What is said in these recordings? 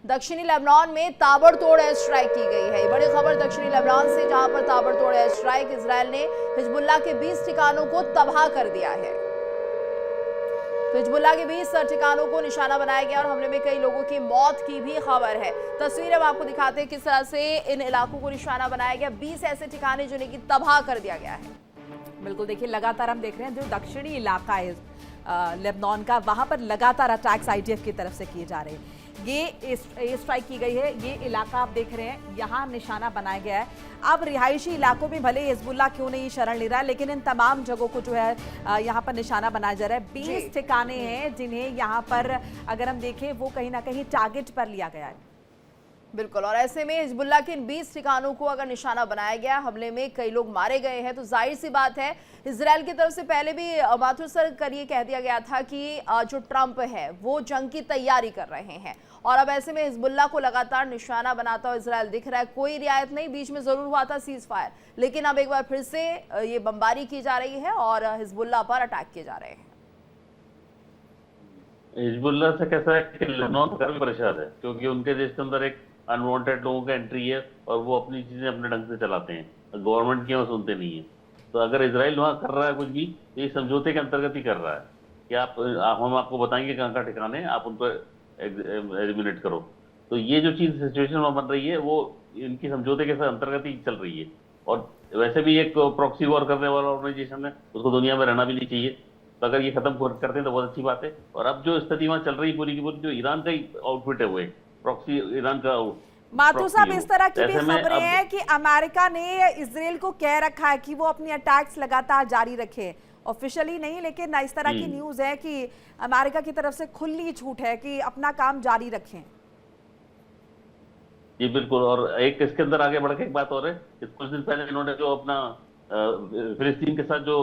दक्षिणी लेबनान में ताबड़तोड़ एयर स्ट्राइक की गई है। बड़ी खबर दक्षिणी लेबनान से, जहां पर ताबड़तोड़ एयर स्ट्राइक, इजरायल ने हिजबुल्लाह के 20 ठिकानों को तबाह कर दिया है। तो हिजबुल्लाह के 20 ठिकानों को निशाना बनाया गया और हमले में कई लोगों की मौत की भी खबर है। तस्वीरें हम आपको दिखाते हैं किस तरह से इन इलाकों को निशाना बनाया गया। 20 ऐसे ठिकाने जिन्हें की तबाह कर दिया गया है। बिल्कुल, देखिए लगातार हम देख रहे हैं जो दक्षिणी इलाका है लेबनान का, वहां पर लगातार अटैक्स आईडीएफ की तरफ से किए जा रहे हैं। ये एयर स्ट्राइक की गई है, ये इलाका आप देख रहे हैं, यहाँ निशाना बनाया गया है। अब रिहायशी इलाकों में भले हिजबुल्लाह क्यों नहीं शरण ले रहा है, लेकिन इन तमाम जगहों को जो है यहाँ पर निशाना बनाया जा रहा है। 20 ठिकाने हैं जिन्हें यहाँ पर अगर हम देखें वो कहीं ना कहीं टारगेट पर लिया गया है। बिल्कुल, और ऐसे में हिजबुल्लाह के इन 20 ठिकानों को अगर निशाना बनाया गया, हमले में कई लोग मारे गए हैं, तो जाहिर सी बात है इजरायल की तरफ से पहले भी माथुर सर करिए कह दिया गया था कि जो ट्रंप है वो जंग की तैयारी कर रहे हैं, और अब ऐसे में हिजबुल्लाह को लगातार निशाना बनाता हुआ इजरायल दिख रहा है। कोई रियायत नहीं, बीच में जरूर हुआ था सीज फायर, लेकिन अब एक बार फिर से ये बमबारी की जा रही है और हिजबुल्लाह पर अटैक किए जा रहे हैं। हिजबुल्लाह से कैसा है कि लेबनान का भी परेशान है, क्योंकि उनके देश के अंदर एक अनवांटेड लोगों का एंट्री है और वो अपनी चीजें अपने ढंग से चलाते हैं, गवर्नमेंट की वो सुनते नहीं है। तो अगर इजराइल वहां कर रहा है कुछ भी, तो ये समझौते के अंतर्गत ही कर रहा है कि हम आपको बताएंगे कहाँ का ठिकाने हैं, आप उन पर एलिमिनेट करो। तो ये जो चीज सिचुएशन वहां बन रही है वो इनकी समझौते के अंतर्गत ही चल रही है। और वैसे भी एक प्रॉक्सी वॉर करने वाला ऑर्गेनाइजेशन है, उसको दुनिया में रहना भी नहीं चाहिए। तो अगर ये खत्म करते हैं तो बहुत अच्छी बात है। और अब जो स्थिति वहां चल रही है पूरी की पूरी, जो ईरान का ही आउटफिट है, वो है प्रॉक्सी ईरान का। माथुर साहब, इस तरह की भी खबरें हैं कि अमेरिका ने इजराइल को कह रखा है कि वो अपनी अटैक्स लगातार जारी रखे, ऑफिशियली नहीं, लेकिन इस तरह की न्यूज है कि अमेरिका की तरफ से खुली छूट है कि अपना काम जारी रखें। जी बिल्कुल, और एक इसके अंदर आगे बढ़ के एक बात और है, कुछ दिन पहले इन्होंने जो अपना फिलिस्तीन के साथ जो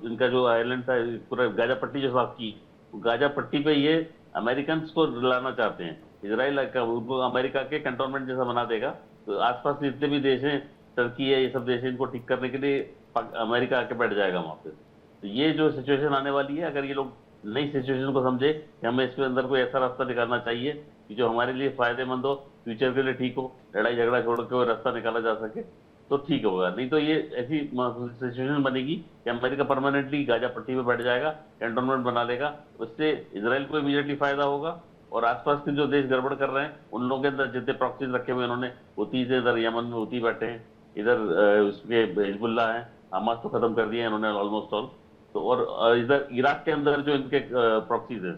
इनका जो आइलैंड था, पूरा गाजा पट्टी जो साफ की, गाजा पट्टी पे ये अमेरिकन को लाना चाहते हैं। इजराइल उनको अमेरिका के कंटोनमेंट जैसा बना देगा, तो आसपास जितने भी देश हैं, टर्की है, ये सब देश हैं, इनको ठीक करने के लिए अमेरिका आके बैठ जाएगा वहां पे। तो ये जो सिचुएशन आने वाली है, अगर ये लोग नई सिचुएशन को समझे कि हमें इसके अंदर कोई ऐसा रास्ता निकालना चाहिए कि जो हमारे लिए फायदेमंद हो, फ्यूचर के लिए ठीक हो, लड़ाई झगड़ा छोड़ के कोई रास्ता निकाला जा सके, तो ठीक होगा। नहीं तो ये ऐसी सिचुएशन बनेगी कि अमेरिका परमानेंटली गाजा पट्टी पे बैठ जाएगा, कैंटोनमेंट बना लेगा। उससे इजराइल को इमीडिएटली फायदा होगा, और आसपास के जो देश गड़बड़ कर रहे हैं उन लोगों के अंदर जितने प्रॉक्सीज रखे हुए इन्होंने, हुती से इधर यमन में हुती बैठे हैं, इधर उसके हिजबुल्लाह है, हमास तो खत्म कर दिया है इन्होंने ऑलमोस्ट ऑल। तो और इधर इराक के अंदर जो इनके प्रॉक्सीज हैं।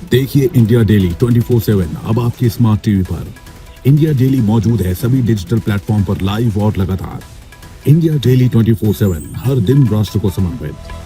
देखिए इंडिया डेली 24/7 अब आपकी स्मार्ट टीवी पर। इंडिया डेली मौजूद है सभी डिजिटल प्लेटफॉर्म पर लाइव और लगातार। इंडिया डेली 24/7 हर दिन राष्ट्र को समर्पित।